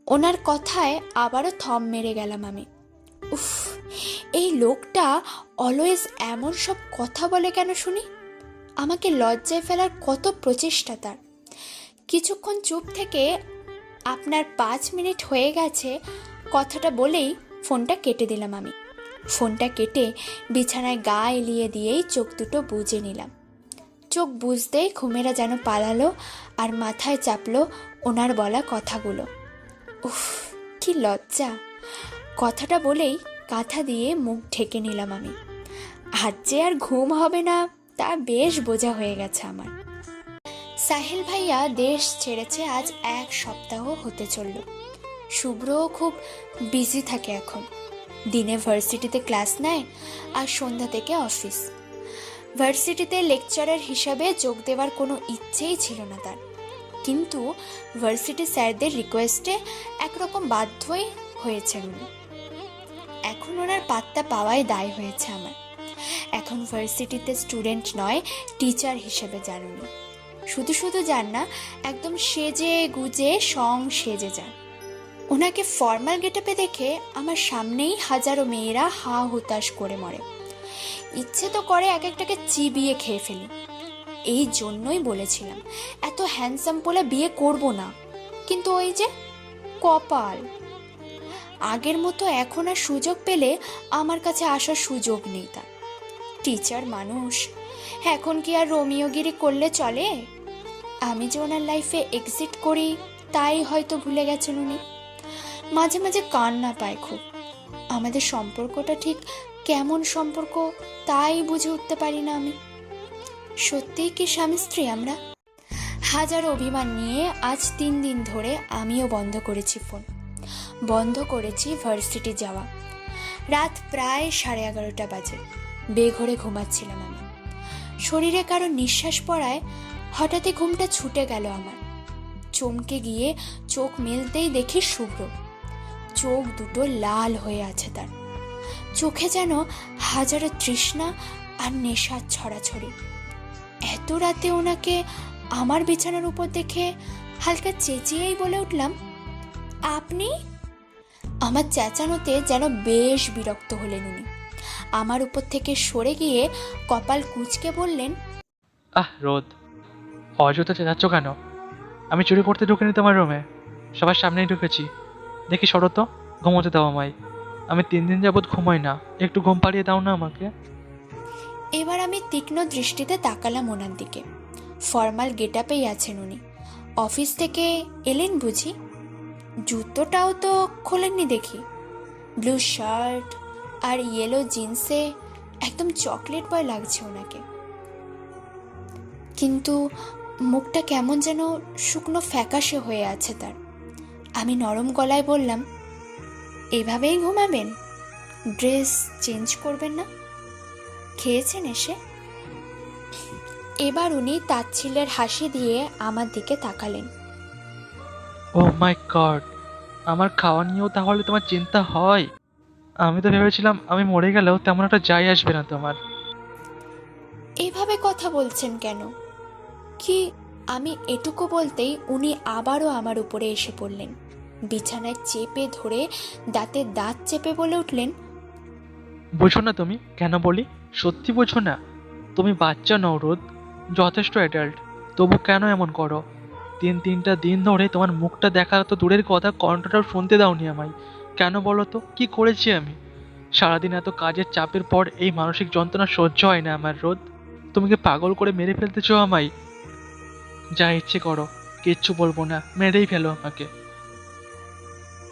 ওনার কথায় আবারও থম মেরে গেলাম আমি। উফ, এই লোকটা অলওয়েজ এমন সব কথা বলে কেন শুনি? আমাকে লজ্জায় ফেলার কত প্রচেষ্টা তার। কিছুক্ষণ চুপ থেকে আপনার 5 মিনিট হয়ে গেছে কথাটা বলেই ফোনটা কেটে দিলাম আমি। ফোনটা কেটে বিছানায় গা এলিয়ে দিয়েই চোখ দুটো বুজে নিলাম। চোখ বুজতেই ঘুমেরা যেন পালালো আর মাথায় চাপলো ওনার বলা কথাগুলো। উফ, কি লজ্জা! কথাটা বলেই কাঁথা দিয়ে মুখ ঢেকে নিলাম আমি। আজ যে আর ঘুম হবে না তা বেশ বোঝা হয়ে গেছে আমার। সাহেল ভাইয়া দেশ ছেড়েছে আজ 1 সপ্তাহ হতে চলল। শুভ্রও খুব বিজি থাকে এখন। দিনে ভার্সিটিতে ক্লাস নেয় আর সন্ধ্যা থেকে অফিস। ভার্সিটিতে লেকচারার হিসাবে যোগ দেওয়ার কোনো ইচ্ছেই ছিল না তার, কিন্তু ভার্সিটি স্যারদের রিকোয়েস্টে একরকম বাধ্যই হয়েছেন উনি। এখন ওনার পাত্তা পাওয়াই দায় হয়েছে আমার। এখন ভার্সিটিতে স্টুডেন্ট নয়, টিচার হিসেবে যান উনি। শুধু শুধু যান না, একদম সেজে গুজে সেজে যান। ওনাকে ফর্মাল গেটআপে দেখে আমার সামনেই হাজারো মেয়েরা হা হুতাশ করে মরে। ইচ্ছে তো করে এক একটাকে চিবিয়ে খেয়ে ফেলি। এই জন্যই বলেছিলাম এত হ্যান্ডসাম পোলা বিয়ে করব না, কিন্তু ওই যে কপাল। আগের মতো এখন আর সুযোগ পেলে আমার কাছে আসার সুযোগ নেই তার। টিচার মানুষ, এখন কি আর রোমিওগিরি করলে চলে? আমি যে ওনার লাইফে এক্সিট করি তাই হয়তো ভুলে গেছেন উনি। মাঝে মাঝে কান্না পায় খুব। আমাদের সম্পর্কটা ঠিক কেমন সম্পর্ক তাই বুঝে উঠতে পারি না আমি। সত্যিই কি স্বামী স্ত্রী আমরা? হাজার অভিমান নিয়ে আজ 3 দিন ধরে আমিও বন্ধ করেছি ফোন, বন্ধ করেছি ভার্সিটি যাওয়া। রাত প্রায় 11:30 বাজে। বেঘরে ঘুমাচ্ছিলাম আমি। শরীরে কারো নিঃশ্বাস পড়ায় হঠাৎই ঘুমটা ছুটে গেল আমার। চমকে গিয়ে চোখ মেলতেই দেখি শুভ্র। চোখ দুটো লাল হয়ে আছে তার। চোখে যেন হাজারো তৃষ্ণা আর নেশার ছড়াছড়ি। এত রাতে ওনাকে আমার বিছানার উপর দেখে হালকা চেঁচিয়েই বলে উঠলাম, আপনি? আমার চেঁচানোতে যেন বেশ বিরক্ত হলেন উনি। আমার উপর থেকে সরে গিয়ে কপাল কুঁচকে বললেন, রোদ, অযথা চেঁচাচ্ছ কেন? আমি চুরি করতে ঢুকিনি তোমার রুমে, সবার সামনেই ঢুকেছি। দেখি সরো তো, ঘুমোতে দাও আমায়। আমি 3 দিন যাবৎ ঘুমাই না, একটু ঘুম পাড়িয়ে দাও না আমাকে। এবার আমি তীক্ষ্ণ দৃষ্টিতে তাকালাম ওনার দিকে। ফর্মাল গেটআপেই আছেন উনি। অফিস থেকে এলেন বুঝি? জুতোটাও তো খোলেননি দেখি। ব্লু শার্ট আর ইয়েলো জিন্সে একদম চকলেট বয় লাগছে ওনাকে। কিন্তু মুখটা কেমন যেন শুকনো ফ্যাকাশে হয়ে আছে তার। আমি নরম গলায় বললাম, এভাবেই ঘুমাবেন? ড্রেস চেঞ্জ করবেন না? খেয়েছেন এসে? এবার উনি তাচ্ছিল্যের হাসি দিয়ে আমার দিকে তাকালেন। ও মাই গড, আমার খাওয়া নিয়েও তাহলে তোমার চিন্তা হয়? আমি তো ভেবেছিলাম আমি মরে গেলেও তেমন একটা যাই আসবে না তোমার। এভাবে কথা বলছেন কেন? কি? আমি এটুকু বলতেই উনি আবারও আমার উপরে এসে পড়লেন। বিছানায় চেপে ধরে দাঁতে দাঁত চেপে বলে উঠলেন, বোঝো না তুমি কেন বলি? সত্যি বোঝো না? তুমি বাচ্চা নও রোদ, যথেষ্ট অ্যাডাল্ট। তবু কেন এমন করো? 3টা দিন ধরে তোমার মুখটা দেখা তো দূরের কথা, কণ্ঠটাও শুনতে দাওনি আমায়। কেন বলো তো, কি করেছি আমি? সারাদিন এত কাজের চাপের পর এই মানসিক যন্ত্রণা সহ্য হয় না আমার রোদ। তুমি কি পাগল করে মেরে ফেলতেছো আমায়? যা ইচ্ছে করো, কিচ্ছু বলবো না, মেরেই ফেলো আমাকে।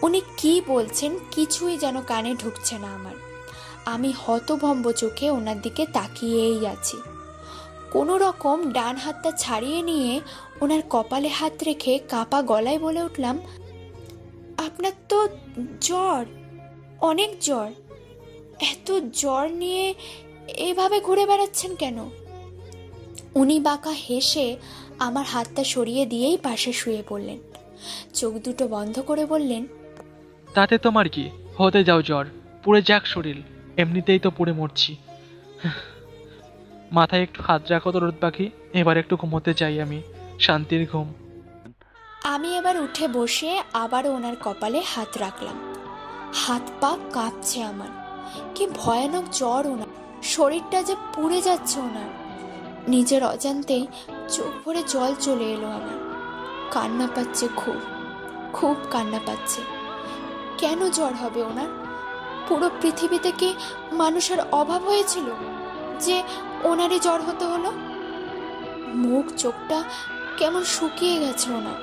উনি কি বলছেন কিছুই যেন কানে ঢুকছে না আমার। আমি হতভম্ব চোখে ওনার দিকে তাকিয়েই আছি। কোনো রকম ডান হাতটা ছাড়িয়ে নিয়ে ওনার কপালে হাত রেখে কাঁপা গলায় বলে উঠলাম, আপনার তো জ্বর, অনেক জ্বর। এত জ্বর নিয়ে এভাবে ঘুরে বেড়াচ্ছেন কেন? উনি বাঁকা হেসে আমার হাতটা সরিয়ে দিয়েই পাশে শুয়ে পড়লেন। চোখ দুটো বন্ধ করে বললেন, তাতে তোমার কি? হতে যাও জ্বর, পুড়ে যাক শরীর, এমনিতেই তো পুড়ে মরছি। মাথায় একটু হাত রাখো তো রোদ পাখি, এবার একটু ঘুমোতে চাই আমি, শান্তির ঘুম। আমি এবার উঠে বসে আবারও ওনার কপালে হাত রাখলাম। হাত পা কাঁপছে আমার। কি ভয়ানক জ্বর ওনার, শরীরটা যে পুড়ে যাচ্ছে ওনার। নিজের অজান্তেই চোখ ভরে জল চলে এলো আমার। কান্না পাচ্ছে, খুব খুব কান্না পাচ্ছে। কেন জ্বর হবে ওনার? পুরো পৃথিবীতে কি মানুষের অভাব হয়েছিল যে ওনারই জ্বর হতে হলো? মুখ চোখটা কেমন শুকিয়ে গেছে ওনার।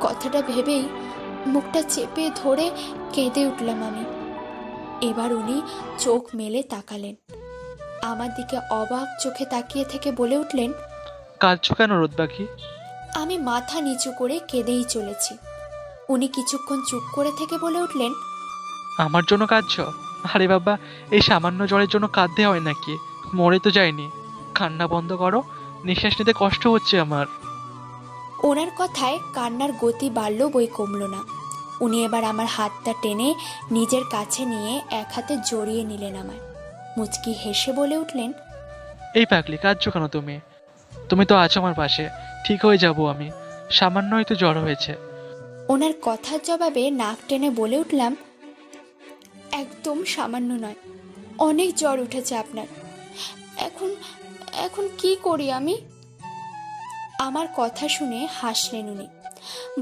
কথাটা ভেবেই মুখটা চেপে ধরে কেঁদে উঠলাম আমি। এবার উনি চোখ মেলে তাকালেন, আমার দিকে অবাক চোখে তাকিয়ে থেকে বলে উঠলেন, কাঁদছো কেন রোদ পাখি? আমি মাথা নিচু করে কেঁদেই চলেছি। উনি কিছুক্ষণ চুপ করে থেকে বলে উঠলেন, আমার জন্য কাঁদছো? আরে বাবা, এই সামান্য জ্বরের জন্য কাঁদতে হয় নাকি? মরে তো যায়নি। কান্না বন্ধ করো, নিঃশ্বাস নিতে কষ্ট হচ্ছে আমার। ওনার কথায় কান্নার গতি বাড়ল বই কমল না। উনি এবার আমার হাতটা টেনে নিজের কাছে নিয়ে এক হাতে জড়িয়ে নিলেন আমার। মুচকি হেসে বলে উঠলেন, এই পাগলি, কাঁদছো কেন তুমি? তুমি তো আছো আমার পাশে, ঠিক হয়ে যাবো আমি। সামান্যই তো জ্বর হয়েছে। ওনার কথার জবাবে নাক টেনে বলে উঠলাম, একদম সামান্য নয়, অনেক জ্বর উঠেছে আপনার। এখন এখন কি করি আমি? আমার কথা শুনে হাসলেন উনি।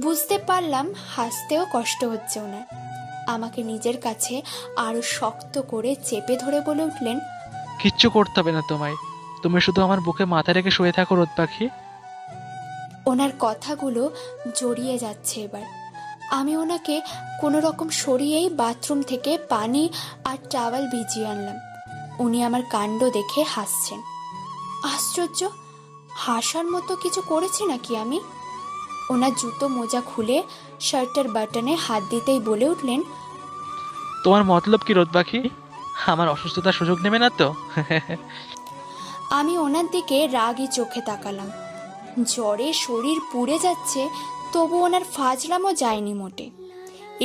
বুঝতে পারলাম হাসতেও কষ্ট হচ্ছে ওনার। আমাকে নিজের কাছে আরো শক্ত করে চেপে ধরে বলে উঠলেন, কিচ্ছু করতে হবে না তোমায়। তুমি শুধু আমার বুকে মাথা রেখে শুয়ে থাকো রোদ পাখি। ওনার কথাগুলো জড়িয়ে যাচ্ছে এবার। আমি ওনাকে কোনো রকম সরিয়েই বাথরুম থেকে পানি আর টাওয়াল ভিজিয়ে আনলাম। উনি আমার কাণ্ড দেখে হাসছেন। আশ্চর্য, হাসার মতো কিছু করেছি নাকি আমি? ওনার জুতো মোজা খুলে শার্টের বাটনে হাত দিতেই বলে উঠলেন, তোমার মতলব কি রোদ পাখি? আমার অসুস্থতার সুযোগ নেবে না তো? আমি ওনার দিকে রাগী চোখে তাকালাম। জ্বরে শরীর পুড়ে যাচ্ছে, তবু ওনার ফাজলামও যায়নি মোটে।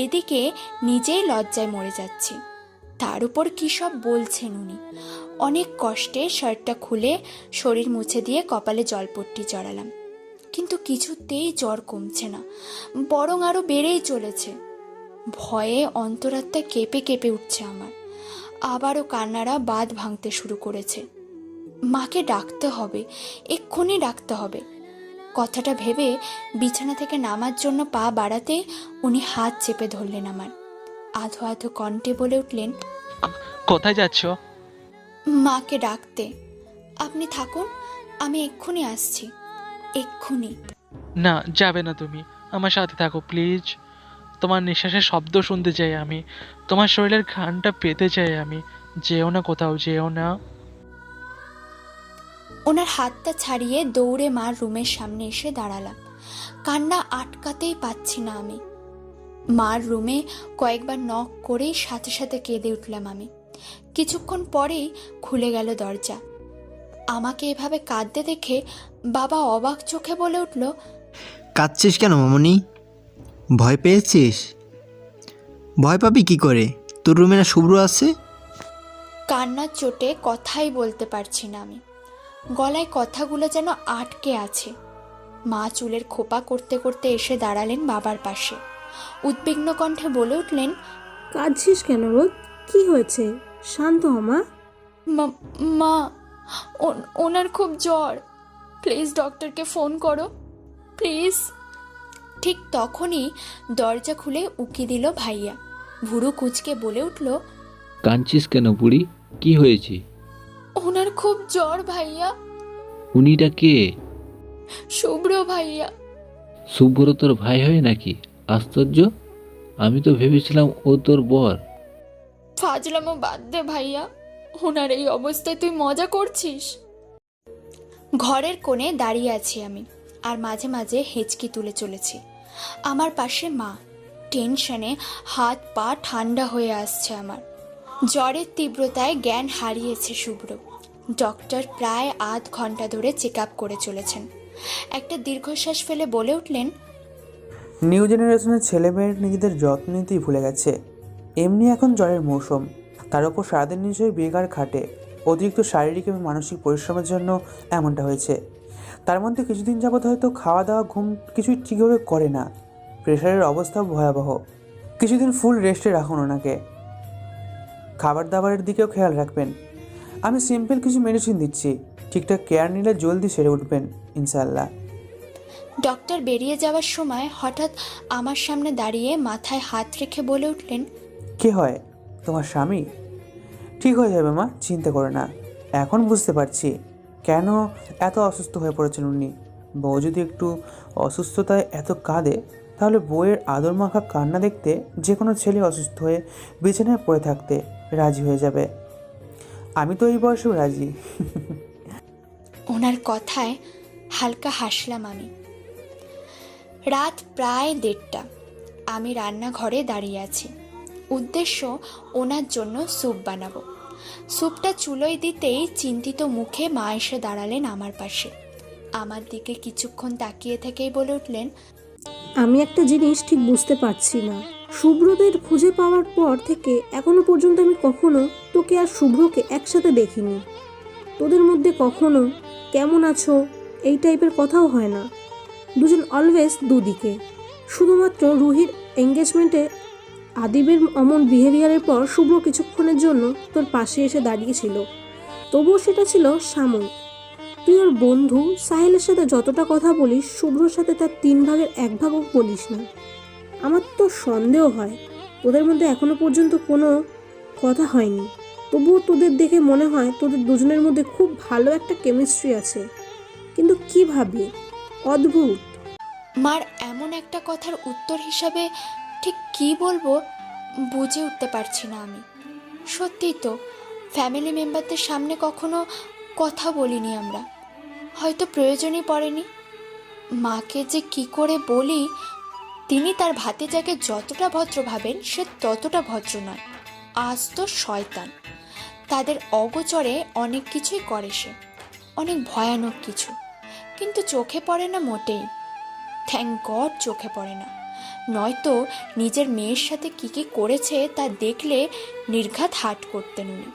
এদিকে নিজেই লজ্জায় মরে যাচ্ছি, তার উপর কী সব বলছেন উনি। অনেক কষ্টে শার্টটা খুলে শরীর মুছে দিয়ে কপালে জলপট্টি জড়ালাম, কিন্তু কিছুতেই জ্বর কমছে না, বরং আরো বেড়েই চলেছে। ভয়ে অন্তরাত্মা কেঁপে কেঁপে উঠছে আমার। আবারও কান্নারা বাঁধ ভাঙতে শুরু করেছে। মাকে ডাকতে হবে, এক্ষুনি ডাকতে হবে। কথাটা ভেবে বিছানা থেকে নামার জন্য পা বাড়াতে উনি হাত চেপে ধরলেন আমার। আধো আধো কণ্ঠে বলে উঠলেন, কোথায় যাচ্ছ? মাকে ডাকতে। আপনি থাকুন, আমি এক্ষুনি আসছি, এক্ষুনি। না, যাবে না তুমি। আমার সাথে থাকো প্লিজ। তোমার নিঃশ্বাসের শব্দ শুনতে চাই আমি। তোমার শরীরের ঘ্রাণটা পেতে চাই আমি। যেও না, কোথাও যেও না। ওনার হাতটা ছাড়িয়ে দৌড়ে মার রুমের সামনে এসে দাঁড়ালাম। কান্না আটকাতেই পাচ্ছি না আমি। মার রুমে কয়েকবার নক করেই সাথে সাথে কেঁদে উঠলাম আমি। কিছুক্ষণ পরেই খুলে গেল দরজা। আমাকে এভাবে কাঁদতে দেখে বাবা অবাক চোখে বলে উঠল, কাঁদছিস কেন মামনি? ভয় পেয়েছিস? ভয় পাবি কি করে? তোর রুমে না শুভ্র আছে? কান্নার চোটে কথাই বলতে পারছি না আমি। গলায় কথাগুলো যেন আটকে আছে। মা চুলের খোপা করতে করতে এসে দাঁড়ালেন বাবার পাশে। উদ্বিগ্ন কণ্ঠে বলে উঠলেন, কাঁদছিস কেন রোদ? কি হয়েছে? শান্ত হ মা। মা, ওনার খুব জ্বর, প্লিজ ডক্টরকে ফোন করো, প্লিজ। ঠিক তখনই দরজা খুলে উকি দিল ভাইয়া। ভুরু কুঁচকে বলে উঠল, কাঁদছিস কেন বুড়ি? কি হয়েছে? ওনার খুব জ্বর ভাইয়া। উনিটা কে? শুভ্র ভাইয়া। শুভ্র তোর ভাই হয় নাকি? আশ্চর্য, আমি তো ভেবেছিলাম ও তোর বর। ফাজলামো বাদ দে ভাইয়া, ওনার এই অবস্থায় তুই মজা করছিস? ঘরের কোণে দাঁড়িয়ে আছি আমি, আর মাঝে মাঝে হেঁচকি তুলে চলেছি। আমার পাশে মা। টেনশনে হাত পা ঠান্ডা হয়ে আসছে আমার। জ্বরের তীব্রতায় জ্ঞান হারিয়েছে শুভ্র। ডক্টর প্রায় আধ ঘন্টা ধরে চেক আপ করে চলেছেন। একটা দীর্ঘশ্বাস ফেলে বলে উঠলেন, নিউ জেনারেশনের ছেলেমেয়ের নিজেদের যত্ন নিতেই ভুলে গেছে। এমনি এখন জ্বরের মৌসুম, তার উপর সারাদিন নিশ্চয়ই বেকার খাটে। অতিরিক্ত শারীরিক এবং মানসিক পরিশ্রমের জন্য এমনটা হয়েছে। তার মধ্যে কিছুদিন যাবৎ হয়তো খাওয়া দাওয়া ঘুম কিছুই ঠিকভাবে করে না। প্রেশারের অবস্থা ভয়াবহ। কিছুদিন ফুল রেস্টে রাখুন ওনাকে। খাবার দাবারের দিকেও খেয়াল রাখবেন। আমি সিম্পল কিছু মেডিসিন দিচ্ছি, ঠিকঠাক কেয়ার নিলে জলদি সেরে উঠবেন ইনশাল্লাহ। ডক্টর বেরিয়ে যাওয়ার সময় হঠাৎ আমার সামনে দাঁড়িয়ে মাথায় হাত রেখে বলে উঠলেন, কে হয়? তোমার স্বামী? ঠিক হয়ে যাবে মা, চিন্তা করো না। এখন বুঝতে পারছি কেন এত অসুস্থ হয়ে পড়েছেন উনি। বউ যদি একটু অসুস্থতায় এত কাঁদে, তাহলে বউয়ের আদর মাখা কান্না দেখতে যে কোনো ছেলে অসুস্থ হয়ে বিছানায় পড়ে থাকতে রাজি হয়ে যাবে। আমি তো এই বয়সেও রাজি। ওনার কথায় হালকা হাসলাম আমি। রাত প্রায় 1:30। আমি রান্নাঘরে দাঁড়িয়ে আছি। উদ্দেশ্য ওনার জন্য স্যুপ বানাবো। স্যুপটা চুলোয় দিতেই চিন্তিত মুখে মা এসে দাঁড়ালেন আমার পাশে। আমার দিকে কিছুক্ষণ তাকিয়ে থেকেই বলে উঠলেন, আমি একটা জিনিস ঠিক বুঝতে পারছি না। শুভ্রদের খুঁজে পাওয়ার পর থেকে এখনো পর্যন্ত আমি কখনো তোকে আর শুভ্রকে একসাথে দেখিনি। তোদের মধ্যে কখনো কেমন আছো এই টাইপের কথাও হয় না। দুজন অলওয়েজ দুদিকে। শুধুমাত্র রুহির এঙ্গেজমেন্টে আদিবের অমন বিহেভিয়ারের পর শুভ্র কিছুক্ষণের জন্য তোর পাশে এসে দাঁড়িয়েছিল, তবুও সেটা ছিল সাময়িক। তুই ওর বন্ধু সাহেলের সাথে যতটা কথা বলিস, শুভ্রর সাথে তার 3 ভাগের 1 ভাগও বলিস না। আমার তো সন্দেহ হয় তোদের মধ্যে এখনো পর্যন্ত কোনো কথা হয়নি, তবুও তোদের দেখে মনে হয় তোদের দুজনের মধ্যে খুব ভালো একটা কেমিস্ট্রি আছে। কিন্তু কীভাবে? অদ্ভুত। মার এমন একটা কথার উত্তর হিসাবে ঠিক কী বলবো বুঝে উঠতে পারছি না আমি। সত্যিই তো ফ্যামিলি মেম্বারদের সামনে কখনো কথা বলিনি আমরা, হয়তো প্রয়োজনই পড়েনি। মাকে যে কি করে বলি, তিনি তার ভাতিজাকে যতটা ভদ্র ভাবেন সে ততটা ভদ্র নয়। আজ তো শয়তান। তাদের অগোচরে অনেক কিছুই করে সে, অনেক ভয়ানক কিছু, কিন্তু চোখে পড়ে না মোটেই। থ্যাংক গড চোখে পড়ে না, নয়তো নিজের মেয়ের সাথে কি কি করেছে তা দেখলে নির্ঘাত হাট করতেন উনি।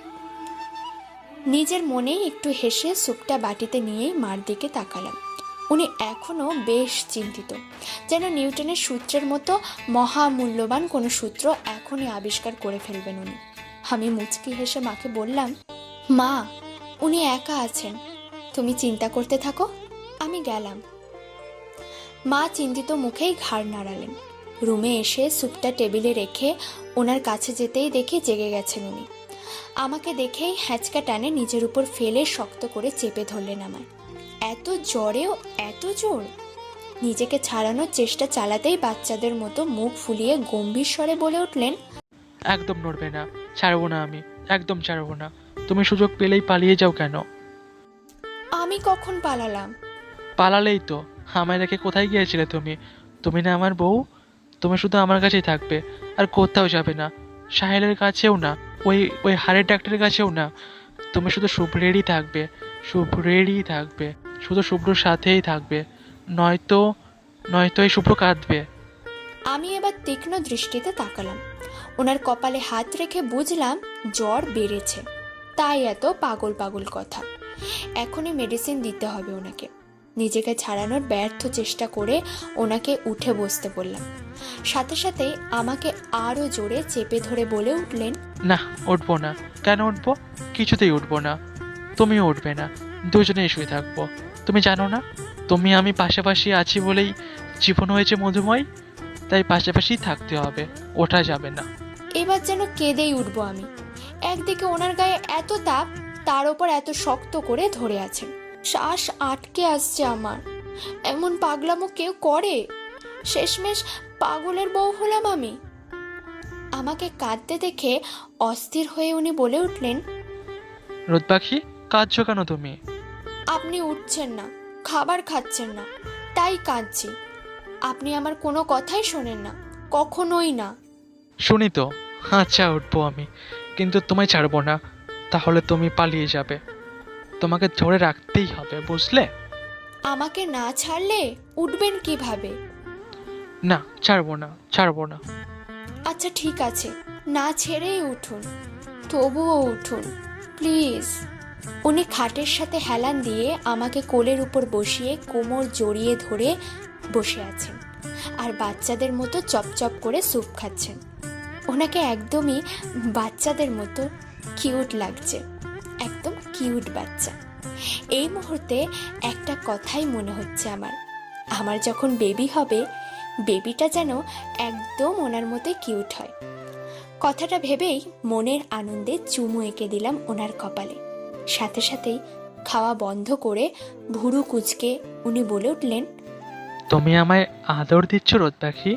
নিজের মনেই একটু হেসে স্যুপটা বাটিতে নিয়েই মার দিকে তাকালাম। উনি এখনও বেশ চিন্তিত, যেন নিউটনের সূত্রের মতো মহামূল্যবান কোনো সূত্র এখনই আবিষ্কার করে ফেলবেন উনি। আমি মুচকি হেসে মাকে বললাম, মা উনি একা আছেন, তুমি চিন্তা করতে থাকো, আমি গেলাম। মা চিন্তিত মুখেই ঘাড় নাড়ালেন। রুমে এসে স্যুপটা টেবিলে রেখে ওনার কাছে যেতেই দেখে জেগে গেছেন উনি। আমাকে দেখেই হ্যাঁচকা টানে নিজের উপর ফেলে শক্ত করে চেপে ধরলেন আমায়। এত জ্বরেও এত জোর! নিজেকে ছাড়ানোর চেষ্টা চালাতেই বাচ্চাদের মতো মুখ ফুলিয়ে গম্ভীর স্বরে বলে উঠলেন, একদম নড়বে না, ছাড়বো না আমি, একদম ছাড়বো না। তুমি সুযোগ পেলেই পালিয়ে যাও কেন? আমি কখন পালালাম? পালালেই তো। আমায় রেখে কোথায় গিয়েছিলে তুমি? তুমি না আমার বউ, তুমি শুধু আমার কাছেই থাকবে, আর কোথাও যাবে না। সাহেলের কাছেও না, ওই ওই হাড়ের ডাক্তারের কাছেও না। তুমি শুধু শুভ্রেরই থাকবে, শুভ্রেরই থাকবে, শুধু শুভ্রর সাথেই থাকবে। নয়তো নয়তো এই শুভ্র কাঁদবে। আমি এবার তীক্ষ্ণ দৃষ্টিতে তাকালাম। ওনার কপালে হাত রেখে বুঝলাম জ্বর বেড়েছে, তাই এত পাগল পাগল কথা। এখনই মেডিসিন দিতে হবে ওনাকে। নিজেকে ছাড়ানোর ব্যর্থ চেষ্টা করে ওনাকে উঠে বসতে বললাম। সাথে সাথেই আমাকে আরও জোরে চেপে ধরে বলে উঠলেন, না, উঠবো না। কেন উঠবো? কিছুতেই উঠবো না। তুমিও উঠবে না, দুজনেই শুয়ে থাকবো। তুমি জানো না, তুমি আমি পাশাপাশি আছি বলেই জীবন হয়েছে মধুময়, তাই পাশাপাশি থাকতে হবে, ওঠা যাবে না। এবার যেন কেঁদেই উঠবো আমি। একদিকে ওনার গায়ে এত তাপ, তার ওপর এত শক্ত করে ধরে আছেন। শ্বাস আটকে আসছে আমার। এমন পাগলামো কেউ করে? শেষমেশ পাগলের বউ হলাম আমি। আমাকে কাঁদতে দেখে অস্থির হয়ে উনি বলে উঠলেন, রোদ পাখি, কাঁদছো কেন তুমি? আপনি উঠছেন না, খাবার খাচ্ছেন না, তাই কাঁদছি। আপনি আমার কোনো কথাই শোনেন না, কখনোই না। শুনি তো। আচ্ছা, উঠবো আমি, কিন্তু তোমায় ছাড়বো না। তাহলে তুমি পালিয়ে যাবে। তোমাকে ধরে রাখতেই হবে, বুঝলে? আমাকে না ছাড়লে উঠবেন কিভাবে? না, ছাড়বো না, ছাড়বো না। আচ্ছা ঠিক আছে, না ছেড়েই উঠুন, তবুও উঠুন প্লিজ। উনি খাটের সাথে হেলান দিয়ে আমাকে কোলের উপর বসিয়ে কোমর জড়িয়ে ধরে বসে আছেন আর বাচ্চাদের মতো চপচপ করে স্যুপ খাচ্ছেন। ওনাকে একদমই বাচ্চাদের মতো কিউট লাগছে, একদম কিউট বাচ্চা। এই মুহূর্তে একটা কথাই মনে হচ্ছে আমার যখন বেবি হবে, বেবিটা যেন একদম ওনার মতোই কিউট হয়। কথাটা ভেবেই মনের আনন্দে চুমু এঁকে দিলাম ওনার কপালে। সাথে সাথেই খাওয়া বন্ধ করে ভুরু কুঁচকে উনি বলে উঠলেন, তুমি আমায় আদর দিচ্ছ রোদ পাখি?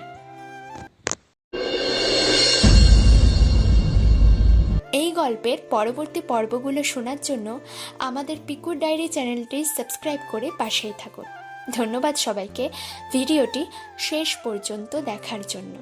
এই গল্পের পরবর্তী পর্বগুলো শোনার জন্য আমাদের পিকুর ডায়েরি চ্যানেলটি সাবস্ক্রাইব করে পাশেই থাকুন। ধন্যবাদ সবাইকে ভিডিওটি শেষ পর্যন্ত দেখার জন্য।